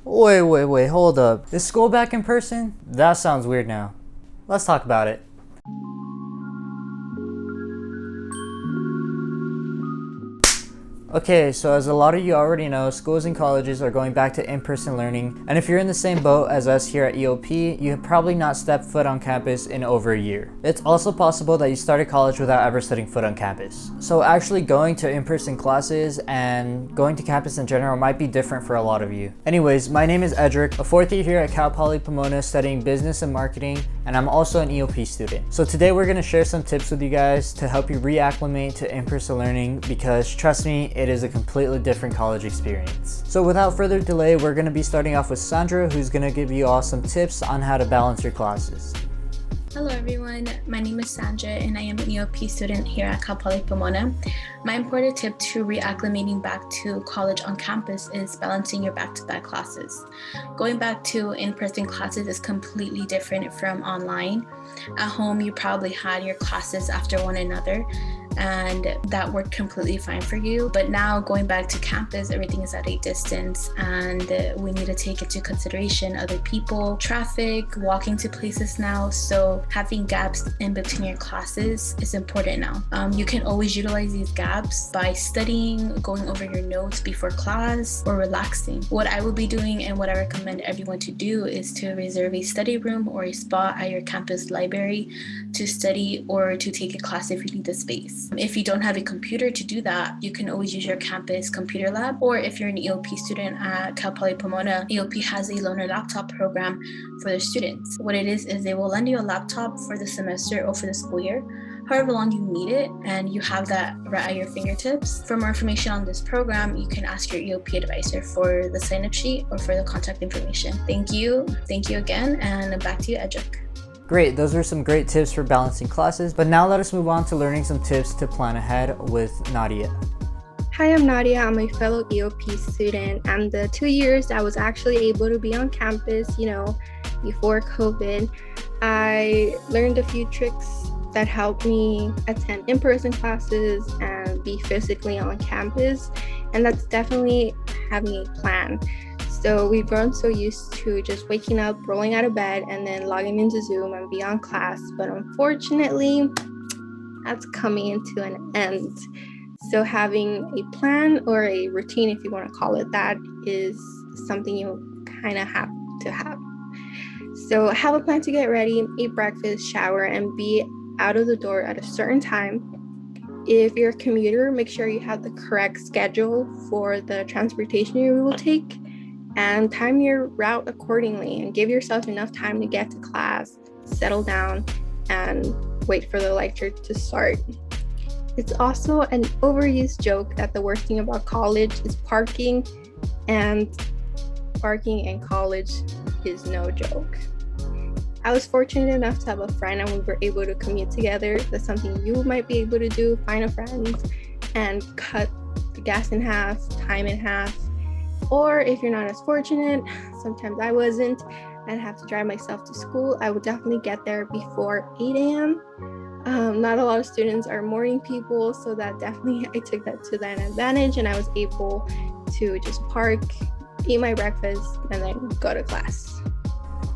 Wait, hold up. Is school back in person? That sounds weird now. Let's talk about it. Okay, so as a lot of you already know, schools and colleges are going back to in-person learning, and if you're in the same boat as us here at EOP, you have probably not stepped foot on campus in over a year. It's also possible that you started college without ever setting foot on campus. So actually going to in-person classes and going to campus in general might be different for a lot of you. Anyways, my name is Edric, a fourth year here at Cal Poly Pomona studying business and marketing, and I'm also an EOP student. So today we're going to share some tips with you guys to help you reacclimate to in-person learning, because trust me, it is a completely different college experience. So without further delay, we're going to be starting off with Sandra, who's going to give you all some tips on how to balance your classes. Hello everyone, my name is Sandra and I am an EOP student here at Cal Poly Pomona. My important tip to reacclimating back to college on campus is balancing your back-to-back classes. Going back to in-person classes is completely different from online. At home, you probably had your classes after one another, and that worked completely fine for you. But now going back to campus, everything is at a distance, and we need to take into consideration other people, traffic, walking to places now. So having gaps in between your classes is important now. You can always utilize these gaps by studying, going over your notes before class, or relaxing. What I will be doing and what I recommend everyone to do is to reserve a study room or a spot at your campus library to study or to take a class if you need the space. If you don't have a computer to do that, you can always use your campus computer lab, or if you're an EOP student at Cal Poly Pomona, EOP has a loaner laptop program for their students. What it is they will lend you a laptop for the semester or for the school year, however long you need it, and you have that right at your fingertips. For more information on this program, you can ask your EOP advisor for the sign-up sheet or for the contact information. Thank you again, and back to you, Edric. Great, those are some great tips for balancing classes, but now let us move on to learning some tips to plan ahead with Nadia. Hi, I'm Nadia. I'm a fellow EOP student, and the 2 years I was actually able to be on campus, before COVID, I learned a few tricks that helped me attend in-person classes and be physically on campus, and that's definitely having a plan. So we've grown so used to just waking up, rolling out of bed, and then logging into Zoom and be on class. But unfortunately, that's coming into an end. So having a plan or a routine, if you want to call it that, is something you kind of have to have. So have a plan to get ready, eat breakfast, shower, and be out of the door at a certain time. If you're a commuter, make sure you have the correct schedule for the transportation you will take, and time your route accordingly, and give yourself enough time to get to class, settle down, and wait for the lecture to start. It's also an overused joke that the worst thing about college is parking, and parking in college is no joke. I was fortunate enough to have a friend and we were able to commute together. That's something you might be able to do, find a friend and cut the gas in half, time in half. Or if you're not as fortunate, sometimes I wasn't, I'd have to drive myself to school. I would definitely get there before 8 a.m. Not a lot of students are morning people, so that definitely I took that to an advantage, and I was able to just park, eat my breakfast, and then go to class.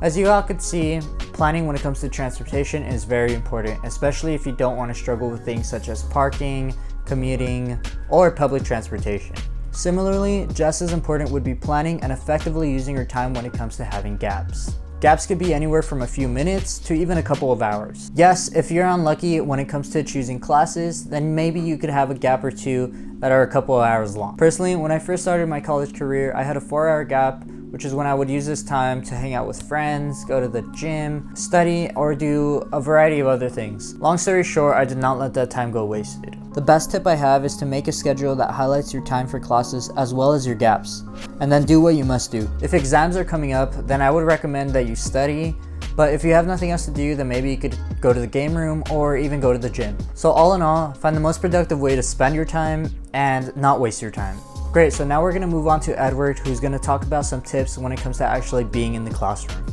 As you all could see, planning when it comes to transportation is very important, especially if you don't want to struggle with things such as parking, commuting, or public transportation. Similarly, just as important would be planning and effectively using your time when it comes to having gaps. Gaps could be anywhere from a few minutes to even a couple of hours. Yes, if you're unlucky when it comes to choosing classes, then maybe you could have a gap or two that are a couple of hours long. Personally, when I first started my college career, I had a 4-hour gap, which is when I would use this time to hang out with friends, go to the gym, study, or do a variety of other things. Long story short, I did not let that time go wasted. The best tip I have is to make a schedule that highlights your time for classes as well as your gaps, and then do what you must do. If exams are coming up, then I would recommend that you study, but if you have nothing else to do, then maybe you could go to the game room or even go to the gym. So all in all, find the most productive way to spend your time and not waste your time. Great, so now we're going to move on to Edward, who's going to talk about some tips when it comes to actually being in the classroom.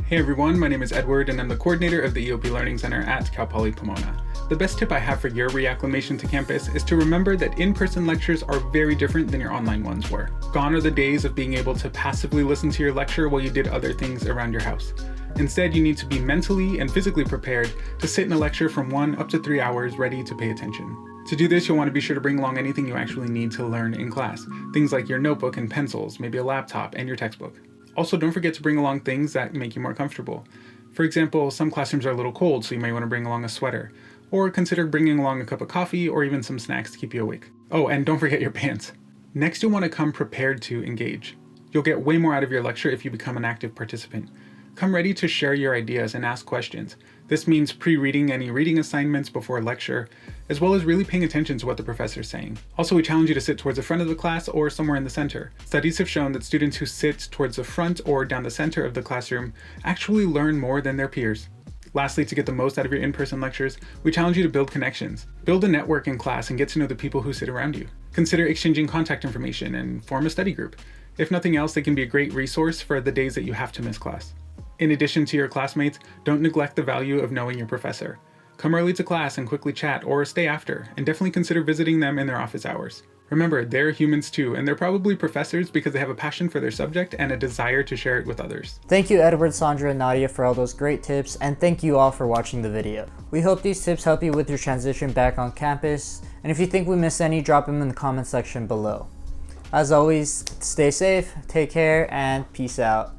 Hey everyone, my name is Edward and I'm the coordinator of the EOP Learning Center at Cal Poly Pomona. The best tip I have for your reacclimation to campus is to remember that in-person lectures are very different than your online ones were. Gone are the days of being able to passively listen to your lecture while you did other things around your house. Instead, you need to be mentally and physically prepared to sit in a lecture from 1 up to 3 hours ready to pay attention. To do this, you'll want to be sure to bring along anything you actually need to learn in class. Things like your notebook and pencils, maybe a laptop, and your textbook. Also, don't forget to bring along things that make you more comfortable. For example, some classrooms are a little cold, so you may want to bring along a sweater. Or consider bringing along a cup of coffee or even some snacks to keep you awake. Oh, and don't forget your pants. Next, you'll want to come prepared to engage. You'll get way more out of your lecture if you become an active participant. Come ready to share your ideas and ask questions. This means pre-reading any reading assignments before lecture, as well as really paying attention to what the professor is saying. Also, we challenge you to sit towards the front of the class or somewhere in the center. Studies have shown that students who sit towards the front or down the center of the classroom actually learn more than their peers. Lastly, to get the most out of your in-person lectures, we challenge you to build connections. Build a network in class and get to know the people who sit around you. Consider exchanging contact information and form a study group. If nothing else, they can be a great resource for the days that you have to miss class. In addition to your classmates, don't neglect the value of knowing your professor. Come early to class and quickly chat or stay after, and definitely consider visiting them in their office hours. Remember, they're humans too, and they're probably professors because they have a passion for their subject and a desire to share it with others. Thank you Edward, Sandra, and Nadia for all those great tips, and thank you all for watching the video. We hope these tips help you with your transition back on campus, and if you think we missed any, drop them in the comment section below. As always, stay safe, take care, and peace out.